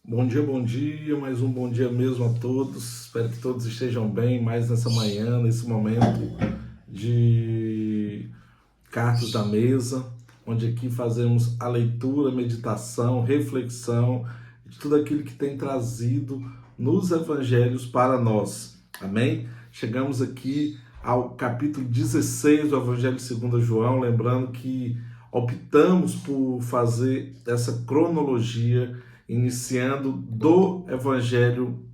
Bom dia, mais um bom dia mesmo a todos. Espero que todos estejam bem, mais nessa manhã, nesse momento de cartas da mesa, onde aqui fazemos a leitura, meditação, reflexão de tudo aquilo que tem trazido nos evangelhos para nós. Amém? Chegamos aqui ao capítulo 16 do Evangelho segundo João, lembrando que optamos por fazer essa cronologia iniciando do Evangelho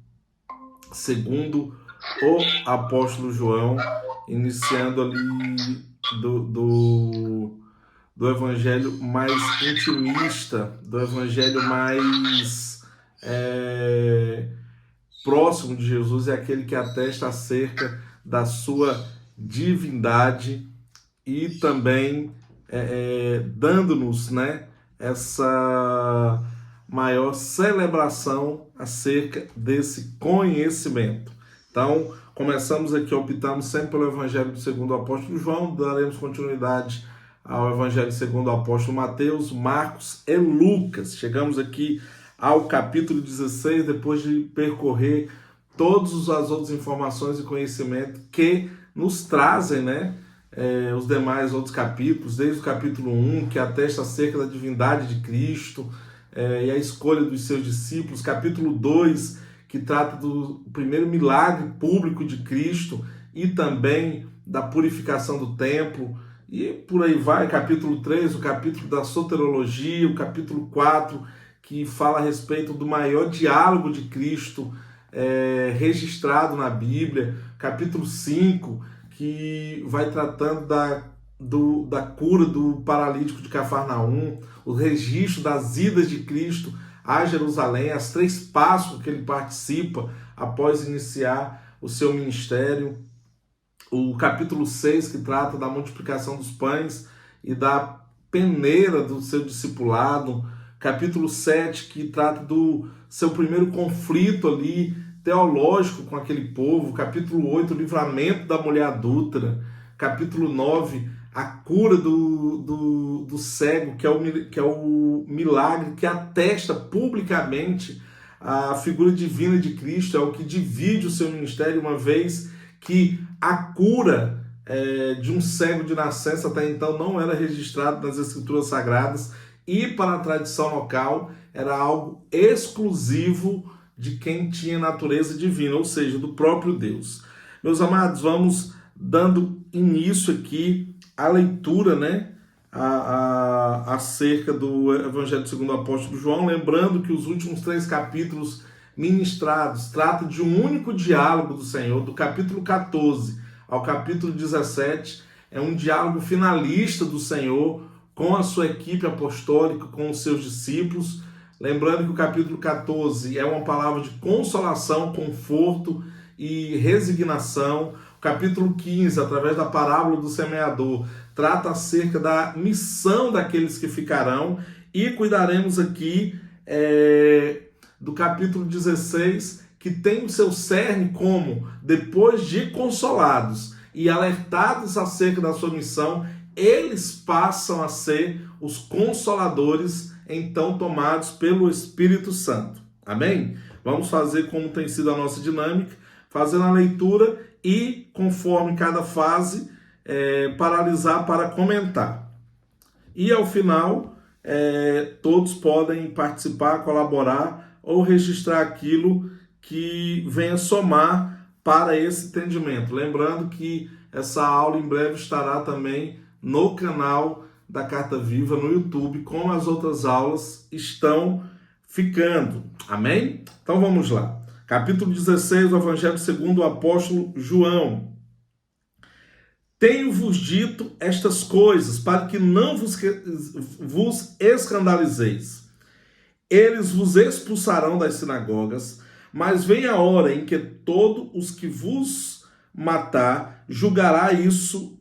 segundo o apóstolo João, iniciando ali do Evangelho mais intimista, do Evangelho mais próximo de Jesus, é aquele que atesta acerca da sua divindade e também dando-nos, né, essa maior celebração acerca desse conhecimento. Então, começamos aqui, optamos sempre pelo Evangelho segundo o apóstolo João, daremos continuidade ao Evangelho segundo o apóstolo Mateus, Marcos e Lucas. Chegamos aqui ao capítulo 16, depois de percorrer todas as outras informações e conhecimento que nos trazem, né, os demais outros capítulos, desde o capítulo 1, que atesta acerca da divindade de Cristo, e a escolha dos seus discípulos, capítulo 2, que trata do primeiro milagre público de Cristo e também da purificação do templo, e por aí vai, capítulo 3, o capítulo da soterologia, o capítulo 4, que fala a respeito do maior diálogo de Cristo registrado na Bíblia, capítulo 5, que vai tratando da cura do paralítico de Cafarnaum, o registro das idas de Cristo a Jerusalém, as 3 Páscoas que ele participa após iniciar o seu ministério, o capítulo 6, que trata da multiplicação dos pães e da peneira do seu discipulado, capítulo 7, que trata do seu primeiro conflito ali teológico com aquele povo, capítulo 8, o livramento da mulher adúltera, capítulo 9, a cura do cego, que é o milagre que atesta publicamente a figura divina de Cristo, é o que divide o seu ministério, uma vez que a cura de um cego de nascença até então não era registrado nas Escrituras Sagradas, e para a tradição local era algo exclusivo de quem tinha natureza divina, ou seja, do próprio Deus. Meus amados, vamos dando início aqui à leitura, né, acerca do Evangelho segundo o apóstolo João, lembrando que os últimos 3 capítulos ministrados tratam de um único diálogo do Senhor, do capítulo 14 ao capítulo 17, é um diálogo finalista do Senhor com a sua equipe apostólica, com os seus discípulos. Lembrando que o capítulo 14 é uma palavra de consolação, conforto e resignação. O capítulo 15, através da parábola do semeador, trata acerca da missão daqueles que ficarão. E cuidaremos aqui do capítulo 16, que tem o seu cerne como, depois de consolados e alertados acerca da sua missão, eles passam a ser os consoladores, então tomados pelo Espírito Santo. Amém? Vamos fazer como tem sido a nossa dinâmica, fazendo a leitura e, conforme cada fase, paralisar para comentar. E ao final, todos podem participar, colaborar ou registrar aquilo que venha somar para esse entendimento. Lembrando que essa aula em breve estará também no canal da Carta Viva no YouTube, como as outras aulas estão ficando. Amém? Então vamos lá. Capítulo 16 do Evangelho segundo o apóstolo João. Tenho-vos dito estas coisas para que não vos escandalizeis. Eles vos expulsarão das sinagogas, mas vem a hora em que todos os que vos matar julgará isso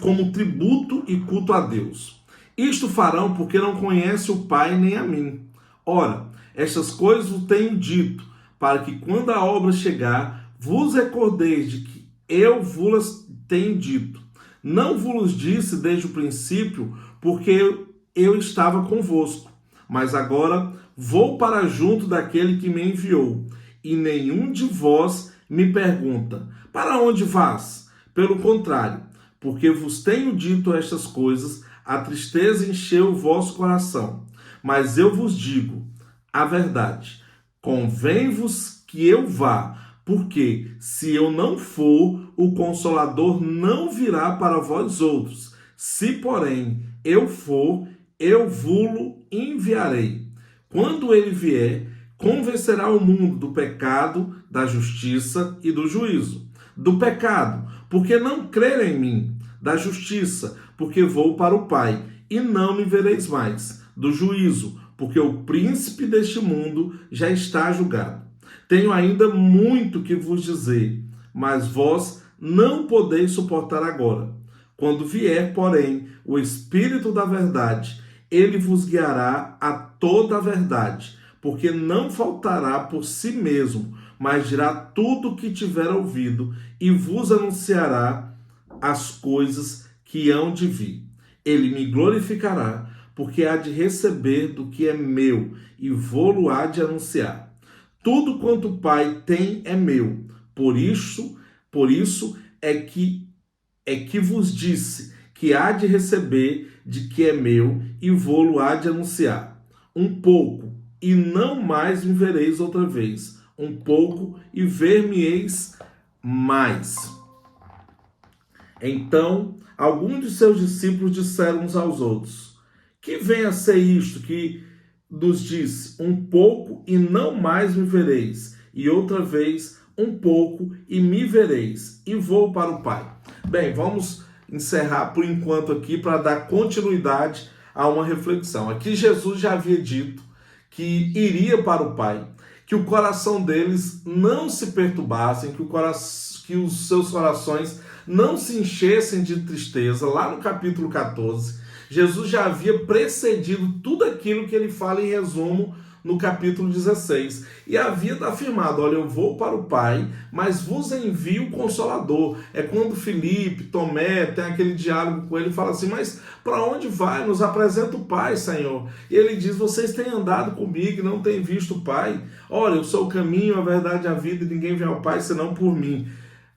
como tributo e culto a Deus. Isto farão porque não conhecem o Pai nem a mim. Ora, estas coisas vos tenho dito, para que quando a obra chegar, vos recordeis de que eu vos tenho dito. Não vos disse desde o princípio, porque eu estava convosco. Mas agora vou para junto daquele que me enviou, e nenhum de vós me pergunta: para onde vás? Pelo contrário, porque vos tenho dito estas coisas, a tristeza encheu o vosso coração. Mas eu vos digo a verdade: convém-vos que eu vá, porque se eu não for, o Consolador não virá para vós outros. Se, porém, eu for, eu vou-lo enviarei. Quando ele vier, convencerá o mundo do pecado, da justiça e do juízo. Do pecado, porque não creram em mim. Da justiça, porque vou para o Pai, e não me vereis mais. Do juízo, porque o príncipe deste mundo já está julgado. Tenho ainda muito que vos dizer, mas vós não podeis suportar agora. Quando vier, porém, o Espírito da verdade, ele vos guiará a toda a verdade, porque não faltará por si mesmo, mas dirá tudo o que tiver ouvido e vos anunciará as coisas que hão de vir. Ele me glorificará, porque há de receber do que é meu e vou-lo há de anunciar. Tudo quanto o Pai tem é meu. Por isso é que vos disse que há de receber de que é meu e vou-lo há de anunciar. Um pouco, e não mais me vereis outra vez. Um pouco, e ver-me-eis mais. Então, alguns de seus discípulos disseram uns aos outros: que vem a ser isto que nos disse: um pouco e não mais me vereis, e outra vez um pouco e me vereis, e vou para o Pai. Bem, vamos encerrar por enquanto aqui para dar continuidade a uma reflexão. Aqui Jesus já havia dito que iria para o Pai, que o coração deles não se perturbassem, que os seus corações não se enchessem de tristeza. Lá no capítulo 14, Jesus já havia precedido tudo aquilo que ele fala em resumo no capítulo 16. E havia afirmado: olha, eu vou para o Pai, mas vos envio o Consolador. É quando Filipe, Tomé, tem aquele diálogo com ele e fala assim: mas para onde vai? Nos apresenta o Pai, Senhor. E ele diz: vocês têm andado comigo e não têm visto o Pai. Olha, eu sou o caminho, a verdade e a vida, e ninguém vem ao Pai senão por mim.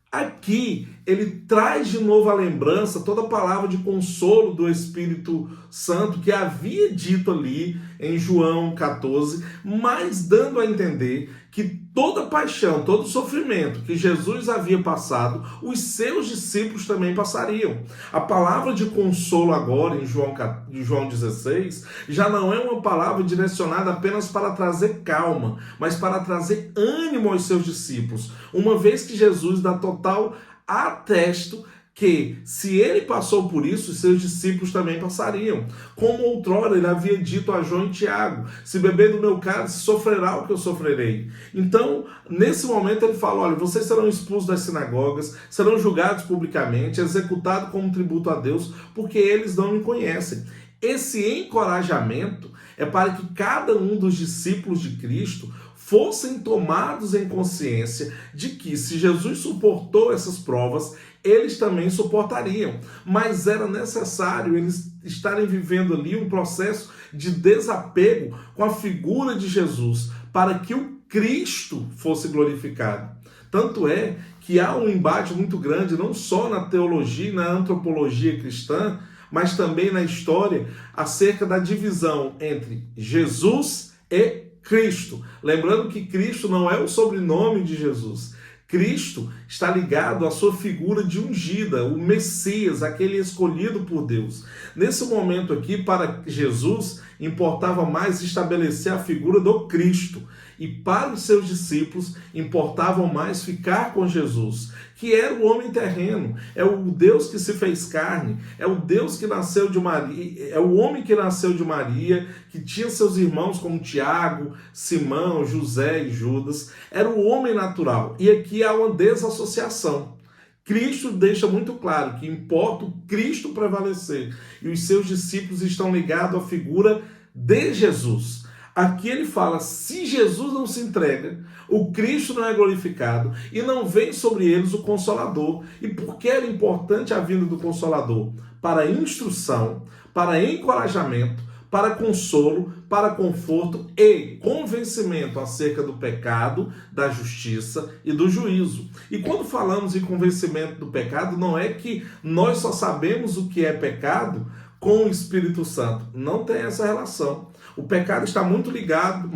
Aqui ele traz de novo à lembrança toda a palavra de consolo do Espírito Santo que havia dito ali em João 14, mas dando a entender que toda paixão, todo sofrimento que Jesus havia passado, os seus discípulos também passariam. A palavra de consolo agora em João 16 já não é uma palavra direcionada apenas para trazer calma, mas para trazer ânimo aos seus discípulos, uma vez que Jesus dá total atesto que, se ele passou por isso, os seus discípulos também passariam. Como outrora ele havia dito a João e Tiago: se beber do meu cálice, sofrerá o que eu sofrerei. Então, nesse momento ele fala: olha, vocês serão expulsos das sinagogas, serão julgados publicamente, executados como tributo a Deus, porque eles não me conhecem. Esse encorajamento é para que cada um dos discípulos de Cristo fossem tomados em consciência de que, se Jesus suportou essas provas, eles também suportariam. Mas era necessário eles estarem vivendo ali um processo de desapego com a figura de Jesus, para que o Cristo fosse glorificado. Tanto é que há um embate muito grande, não só na teologia e na antropologia cristã, mas também na história, acerca da divisão entre Jesus e Cristo. Lembrando que Cristo não é o sobrenome de Jesus. Cristo está ligado à sua figura de ungida, o Messias, aquele escolhido por Deus. Nesse momento aqui, para Jesus, importava mais estabelecer a figura do Cristo. E para os seus discípulos, importava mais ficar com Jesus, que era o homem terreno, é o Deus que se fez carne, é o Deus que nasceu de Maria, é o homem que nasceu de Maria, que tinha seus irmãos como Tiago, Simão, José e Judas. Era o homem natural. E aqui há uma desassociação. Cristo deixa muito claro que importa o Cristo prevalecer, e os seus discípulos estão ligados à figura de Jesus. Aqui ele fala: se Jesus não se entrega, o Cristo não é glorificado e não vem sobre eles o Consolador. E por que era importante a vinda do Consolador? Para instrução, para encorajamento, para consolo, para conforto e convencimento acerca do pecado, da justiça e do juízo. E quando falamos em convencimento do pecado, não é que nós só sabemos o que é pecado com o Espírito Santo. Não tem essa relação. O pecado está muito ligado,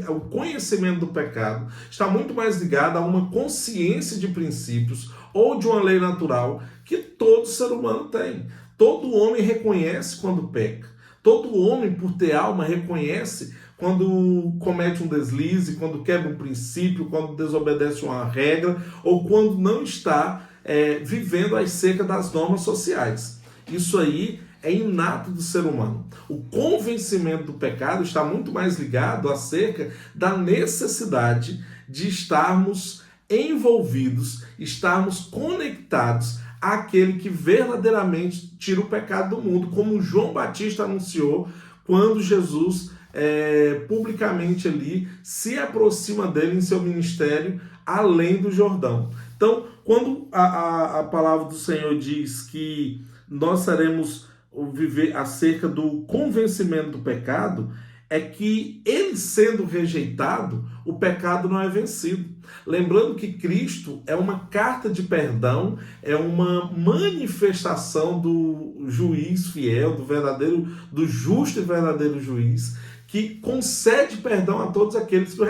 o conhecimento do pecado está muito mais ligado a uma consciência de princípios ou de uma lei natural que todo ser humano tem. Todo homem reconhece quando peca. Todo homem, por ter alma, reconhece quando comete um deslize, quando quebra um princípio, quando desobedece uma regra ou quando não está vivendo acerca das normas sociais. Isso aí é inato do ser humano. O convencimento do pecado está muito mais ligado acerca da necessidade de estarmos envolvidos, estarmos conectados àquele que verdadeiramente tira o pecado do mundo, como João Batista anunciou quando Jesus publicamente ali se aproxima dele em seu ministério além do Jordão. Então, quando a palavra do Senhor diz que nós seremos viver acerca do convencimento do pecado, é que ele sendo rejeitado, o pecado não é vencido. Lembrando que Cristo é uma carta de perdão, é uma manifestação do juiz fiel, do justo e verdadeiro juiz, que concede perdão a todos aqueles que o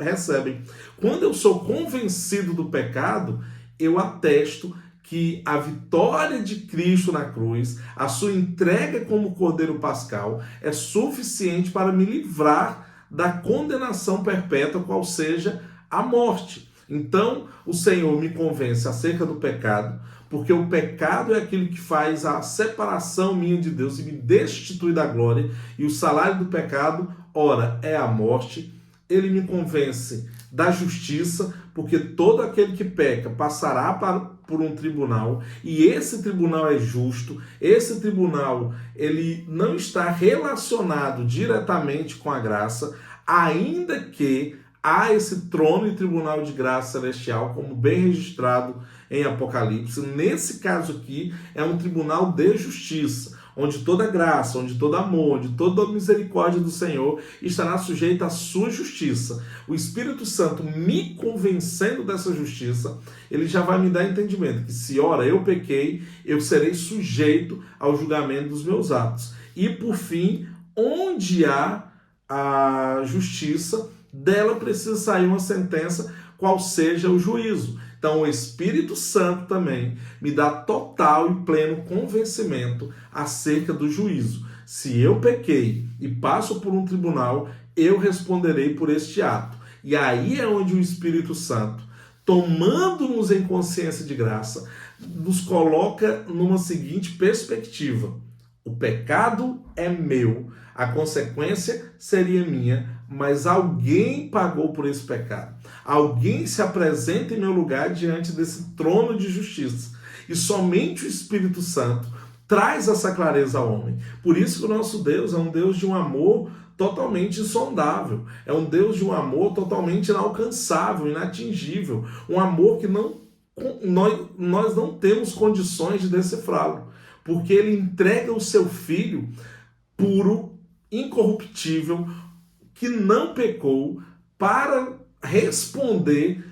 recebem. Quando eu sou convencido do pecado, eu atesto que a vitória de Cristo na cruz, a sua entrega como Cordeiro Pascal, é suficiente para me livrar da condenação perpétua, qual seja a morte. Então, o Senhor me convence acerca do pecado, porque o pecado é aquilo que faz a separação minha de Deus e me destitui da glória, e o salário do pecado, ora, é a morte. Ele me convence da justiça, porque todo aquele que peca passará por um tribunal, e esse tribunal é justo, esse tribunal ele não está relacionado diretamente com a graça, ainda que há esse trono e tribunal de graça celestial, como bem registrado em Apocalipse. Nesse caso aqui, é um tribunal de justiça, onde toda graça, onde todo amor, onde toda misericórdia do Senhor estará sujeita à sua justiça. O Espírito Santo me convencendo dessa justiça, ele já vai me dar entendimento que se ora eu pequei, eu serei sujeito ao julgamento dos meus atos. E por fim, onde há a justiça, dela precisa sair uma sentença, qual seja o juízo. Então o Espírito Santo também me dá total e pleno convencimento acerca do juízo. Se eu pequei e passo por um tribunal, eu responderei por este ato. E aí é onde o Espírito Santo, tomando-nos em consciência de graça, nos coloca numa seguinte perspectiva: o pecado é meu, a consequência seria minha, mas alguém pagou por esse pecado. Alguém se apresenta em meu lugar diante desse trono de justiça. E somente o Espírito Santo traz essa clareza ao homem. Por isso que o nosso Deus é um Deus de um amor totalmente insondável. É um Deus de um amor totalmente inalcançável, inatingível. Um amor que nós não temos condições de decifrá-lo. Porque ele entrega o seu Filho puro, incorruptível, que não pecou, para responder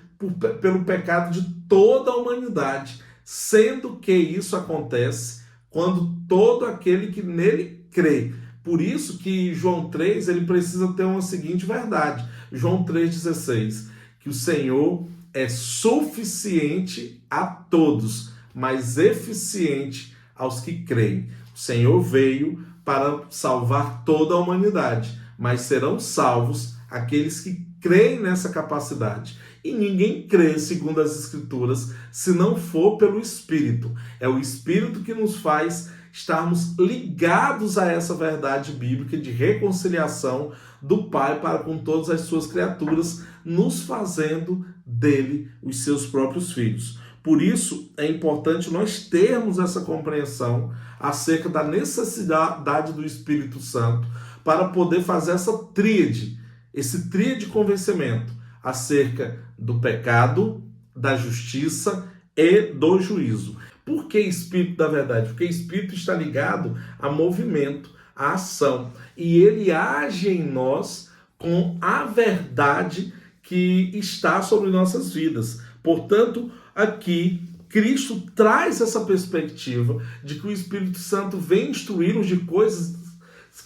pelo pecado de toda a humanidade, sendo que isso acontece quando todo aquele que nele crê. Por isso que João 3 ele precisa ter uma seguinte verdade, João 3,16, que o Senhor é suficiente a todos, mas eficiente aos que creem. O Senhor veio para salvar toda a humanidade, mas serão salvos aqueles que creem nessa capacidade. E ninguém crê, segundo as Escrituras, se não for pelo Espírito. É o Espírito que nos faz estarmos ligados a essa verdade bíblica de reconciliação do Pai para com todas as suas criaturas, nos fazendo dele os seus próprios filhos. Por isso, é importante nós termos essa compreensão acerca da necessidade do Espírito Santo para poder fazer essa tríade, esse tríade de convencimento acerca do pecado, da justiça e do juízo. Por que Espírito da verdade? Porque Espírito está ligado a movimento, a ação. E ele age em nós com a verdade que está sobre nossas vidas. Portanto, aqui, Cristo traz essa perspectiva de que o Espírito Santo vem instruí-los de coisas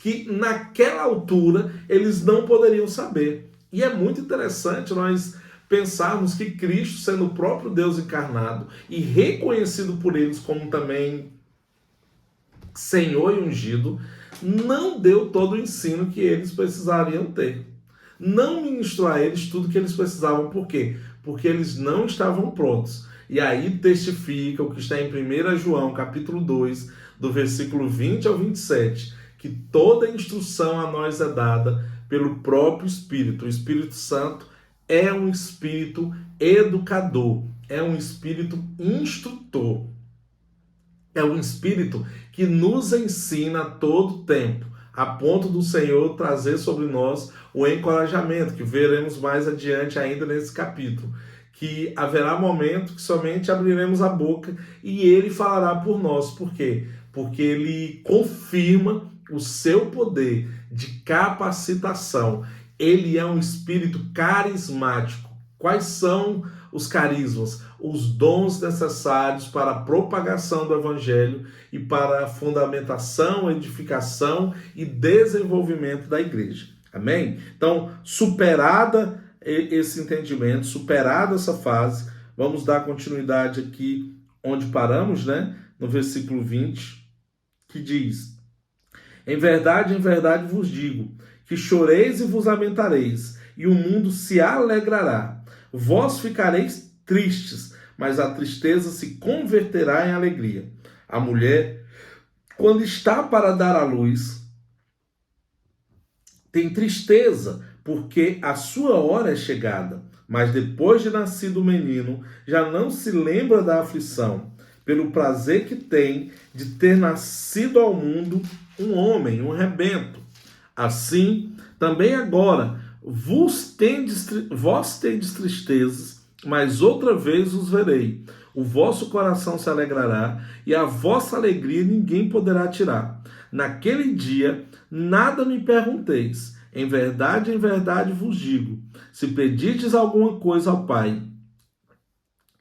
que naquela altura eles não poderiam saber. E é muito interessante nós pensarmos que Cristo, sendo o próprio Deus encarnado e reconhecido por eles como também Senhor e ungido, não deu todo o ensino que eles precisariam ter. Não ministrou a eles tudo que eles precisavam. Por quê? Porque eles não estavam prontos. E aí testifica o que está em 1 João, capítulo 2, do versículo 20 ao 27, que toda instrução a nós é dada pelo próprio Espírito. O Espírito Santo é um Espírito educador, é um Espírito instrutor. É um Espírito que nos ensina a todo tempo, a ponto do Senhor trazer sobre nós o encorajamento, que veremos mais adiante ainda nesse capítulo, que haverá momento que somente abriremos a boca e Ele falará por nós. Por quê? Porque Ele confirma o seu poder de capacitação. Ele é um Espírito carismático. Quais são os carismas? Os dons necessários para a propagação do Evangelho e para a fundamentação, edificação e desenvolvimento da igreja. Amém? Então, superada esse entendimento, superada essa fase, vamos dar continuidade aqui onde paramos, né? No versículo 20, que diz: em verdade vos digo, que choreis e vos lamentareis, e o mundo se alegrará. Vós ficareis tristes, mas a tristeza se converterá em alegria. A mulher, quando está para dar à luz, tem tristeza, porque a sua hora é chegada. Mas depois de nascido o menino, já não se lembra da aflição, pelo prazer que tem de ter nascido ao mundo um homem, um rebento. Assim, também agora, vós tendes tristezas, mas outra vez os verei. O vosso coração se alegrará, e a vossa alegria ninguém poderá tirar. Naquele dia, nada me pergunteis. Em verdade vos digo, se pedirdes alguma coisa ao Pai,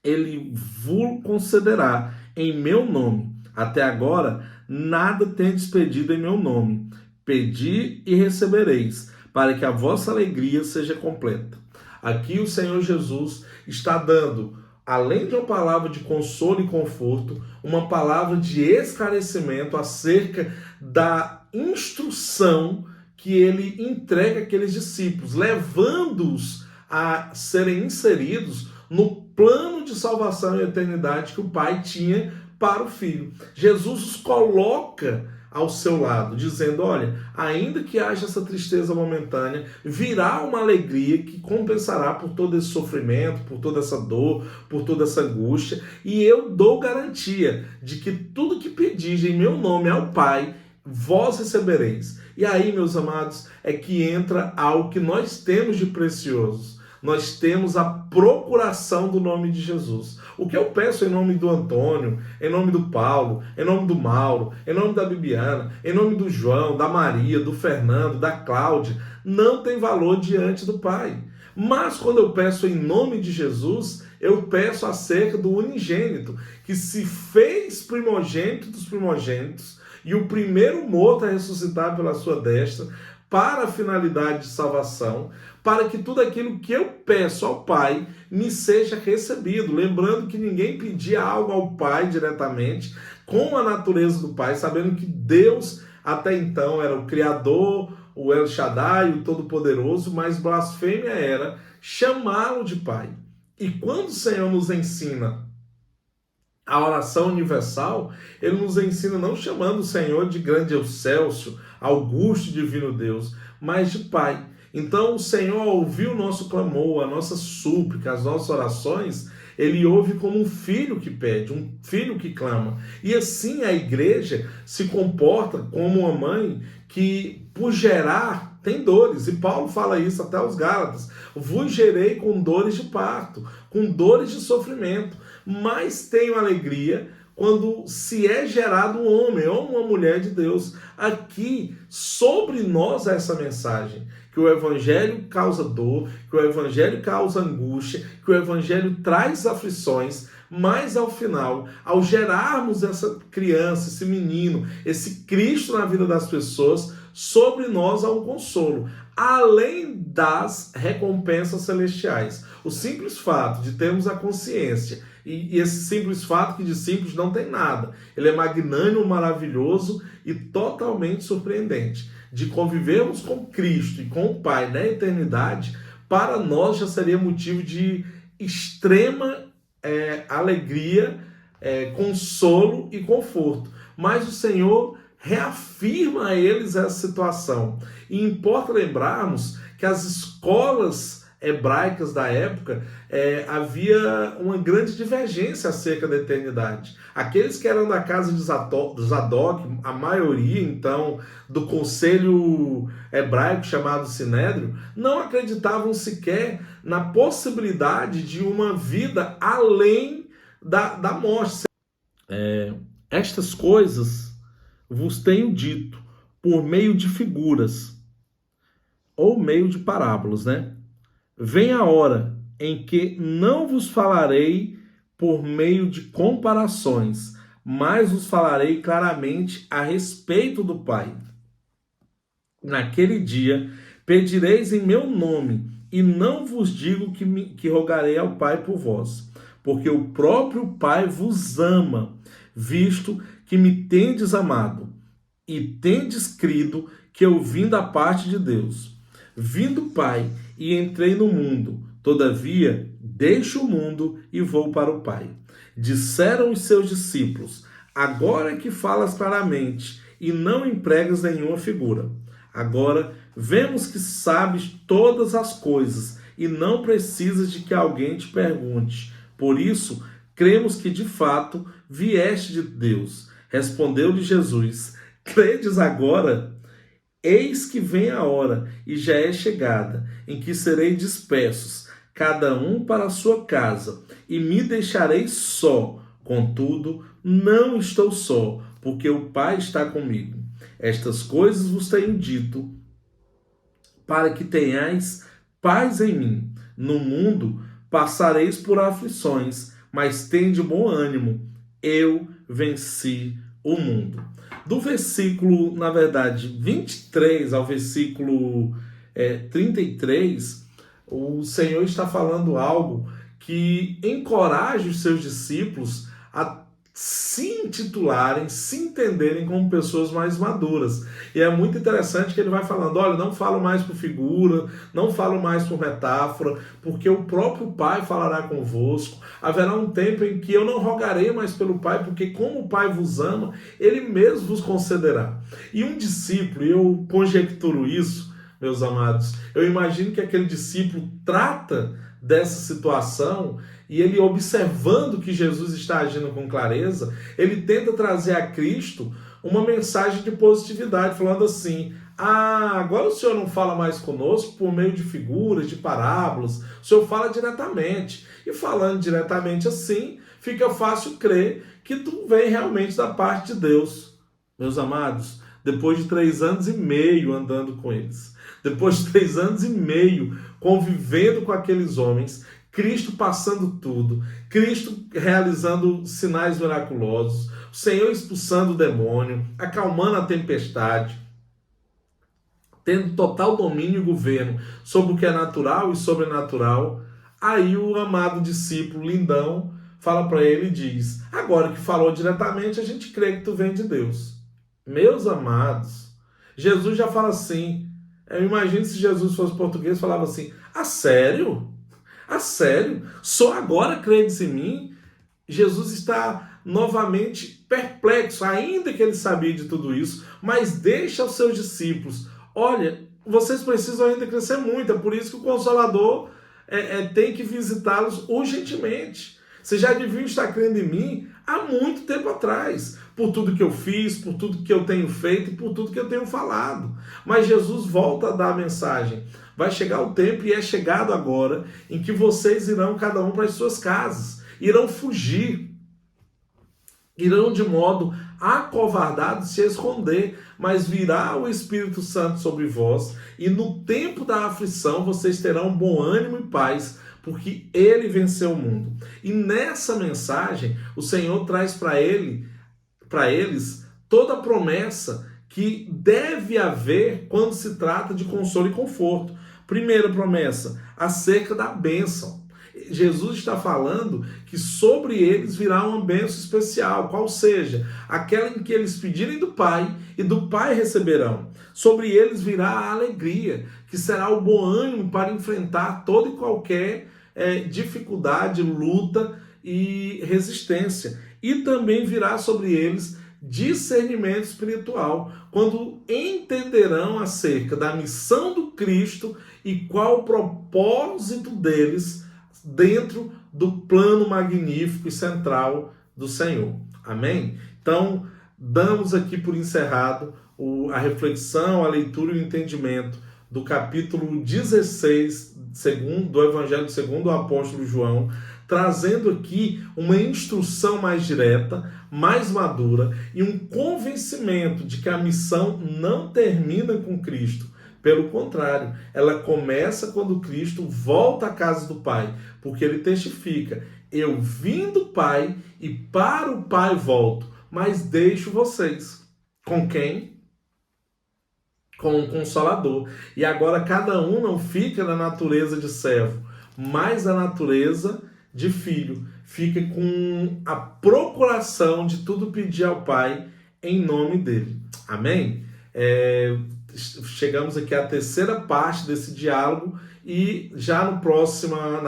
Ele vos concederá em meu nome. Até agora, nada tendes pedido em meu nome. Pedi e recebereis, para que a vossa alegria seja completa. Aqui o Senhor Jesus está dando, além de uma palavra de consolo e conforto, uma palavra de esclarecimento acerca da instrução que ele entrega àqueles discípulos, levando-os a serem inseridos no plano de salvação e eternidade que o Pai tinha para o Filho. Jesus os coloca ao seu lado, dizendo: olha, ainda que haja essa tristeza momentânea, virá uma alegria que compensará por todo esse sofrimento, por toda essa dor, por toda essa angústia, e eu dou garantia de que tudo que pedis em meu nome ao Pai, vós recebereis. E aí, meus amados, é que entra algo que nós temos de precioso. Nós temos a procuração do nome de Jesus. O que eu peço em nome do Antônio, em nome do Paulo, em nome do Mauro, em nome da Bibiana, em nome do João, da Maria, do Fernando, da Cláudia, não tem valor diante do Pai. Mas quando eu peço em nome de Jesus, eu peço acerca do unigênito, que se fez primogênito dos primogênitos, e o primeiro morto a ressuscitar pela sua destra, para a finalidade de salvação, para que tudo aquilo que eu peço ao Pai me seja recebido. Lembrando que ninguém pedia algo ao Pai diretamente, com a natureza do Pai, sabendo que Deus até então era o Criador, o El Shaddai, o Todo-Poderoso, mas blasfêmia era chamá-lo de Pai. E quando o Senhor nos ensina a oração universal, ele nos ensina não chamando o Senhor de grande excelso, augusto divino Deus, mas de Pai. Então o Senhor ouviu o nosso clamor, a nossa súplica, as nossas orações, ele ouve como um filho que pede, um filho que clama. E assim a igreja se comporta como uma mãe que, por gerar, tem dores. E Paulo fala isso até aos Gálatas. Vos gerei com dores de parto, com dores de sofrimento, mas tenho alegria quando se é gerado um homem ou uma mulher de Deus. Aqui, sobre nós, essa mensagem, que o Evangelho causa dor, que o Evangelho causa angústia, que o Evangelho traz aflições, mas ao final, ao gerarmos essa criança, esse menino, esse Cristo na vida das pessoas, sobre nós há um consolo, além das recompensas celestiais. O simples fato de termos a consciência, e esse simples fato que de simples não tem nada, ele é magnânimo, maravilhoso e totalmente surpreendente, de convivermos com Cristo e com o Pai na eternidade, para nós já seria motivo de extrema alegria, consolo e conforto. Mas o Senhor reafirma a eles essa situação. E importa lembrarmos que as escolas hebraicas da época havia uma grande divergência acerca da eternidade. Aqueles que eram da casa de Zadok, a maioria então do conselho hebraico chamado Sinédrio, não acreditavam sequer na possibilidade de uma vida além da morte. Estas coisas vos tenho dito por meio de figuras ou meio de parábolas, né? Vem a hora em que não vos falarei por meio de comparações, mas vos falarei claramente a respeito do Pai. Naquele dia pedireis em meu nome, e não vos digo que rogarei ao Pai por vós, porque o próprio Pai vos ama, visto que me tendes amado, e tendes crido que eu vim da parte de Deus. Vim do Pai e entrei no mundo, todavia deixo o mundo e vou para o Pai. Disseram os seus discípulos: agora que falas claramente e não empregas nenhuma figura. Agora vemos que sabes todas as coisas e não precisas de que alguém te pergunte. Por isso, cremos que de fato vieste de Deus. Respondeu-lhe Jesus: credes agora? Eis que vem a hora, e já é chegada, em que serei dispersos, cada um para a sua casa, e me deixarei só. Contudo, não estou só, porque o Pai está comigo. Estas coisas vos tenho dito, para que tenhais paz em mim. No mundo passareis por aflições, mas tende bom ânimo. Eu venci o mundo. Do versículo, na verdade, 23 ao versículo 33, o Senhor está falando algo que encoraja os seus discípulos a se intitularem, se entenderem como pessoas mais maduras. E é muito interessante que ele vai falando: olha, não falo mais por figura, não falo mais por metáfora, porque o próprio Pai falará convosco. Haverá um tempo em que eu não rogarei mais pelo Pai, porque como o Pai vos ama, ele mesmo vos concederá. E um discípulo, eu conjecturo isso, meus amados, eu imagino que aquele discípulo trata dessa situação e ele, observando que Jesus está agindo com clareza, ele tenta trazer a Cristo uma mensagem de positividade, falando assim: agora o Senhor não fala mais conosco por meio de figuras, de parábolas, o Senhor fala diretamente. E falando diretamente assim, fica fácil crer que tu vem realmente da parte de Deus. Meus amados, depois de 3 anos e meio andando com eles, depois de 3 anos e meio convivendo com aqueles homens, Cristo passando tudo, Cristo realizando sinais miraculosos, o Senhor expulsando o demônio, acalmando a tempestade, tendo total domínio e governo sobre o que é natural e sobrenatural. Aí o amado discípulo lindão fala para ele e diz: agora que falou diretamente, a gente crê que tu vem de Deus. Meus amados, Jesus já fala assim. Eu imagino se Jesus fosse português, falava assim: a sério? A sério? Só agora credes em mim? Jesus está novamente perplexo, ainda que ele sabia de tudo isso, mas deixa aos seus discípulos: olha, vocês precisam ainda crescer muito, é por isso que o Consolador tem que visitá-los urgentemente. Vocês já deviam estar crendo em mim há muito tempo atrás, por tudo que eu fiz, por tudo que eu tenho feito e por tudo que eu tenho falado. Mas Jesus volta a dar a mensagem: vai chegar o tempo, e é chegado agora, em que vocês irão cada um para as suas casas, irão fugir. irão de modo acovardado se esconder, mas virá o Espírito Santo sobre vós, e no tempo da aflição vocês terão bom ânimo e paz, porque ele venceu o mundo. E nessa mensagem, o Senhor traz para eles toda a promessa que deve haver quando se trata de consolo e conforto. Primeira promessa, acerca da bênção. Jesus está falando que sobre eles virá uma bênção especial, qual seja, aquela em que eles pedirem do Pai e do Pai receberão. Sobre eles virá a alegria, que será o bom ânimo para enfrentar toda e qualquer dificuldade, luta e resistência. E também virá sobre eles discernimento espiritual, quando entenderão acerca da missão do Cristo e qual o propósito deles dentro do plano magnífico e central do Senhor. Amém? Então, damos aqui por encerrado a reflexão, a leitura e o entendimento do capítulo 16 do Evangelho segundo o apóstolo João, trazendo aqui uma instrução mais direta, mais madura e um convencimento de que a missão não termina com Cristo. Pelo contrário, ela começa quando Cristo volta à casa do Pai, porque ele testifica: eu vim do Pai e para o Pai volto, mas deixo vocês. Com quem? Com o Consolador. E agora cada um não fica na natureza de servo, mas na natureza de filho. Fica com a procuração de tudo pedir ao Pai em nome dele. Amém? Chegamos aqui à terceira parte desse diálogo e já na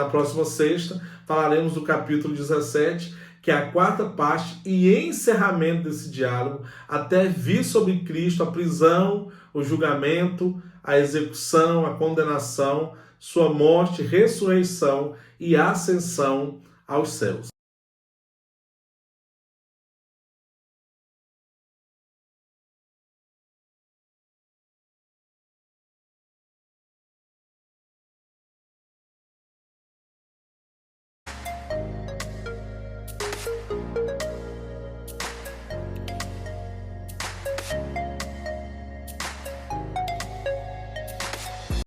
próxima sexta falaremos do capítulo 17, que é a quarta parte e encerramento desse diálogo, até vir sobre Cristo a prisão, o julgamento, a execução, a condenação, sua morte, ressurreição e ascensão aos céus.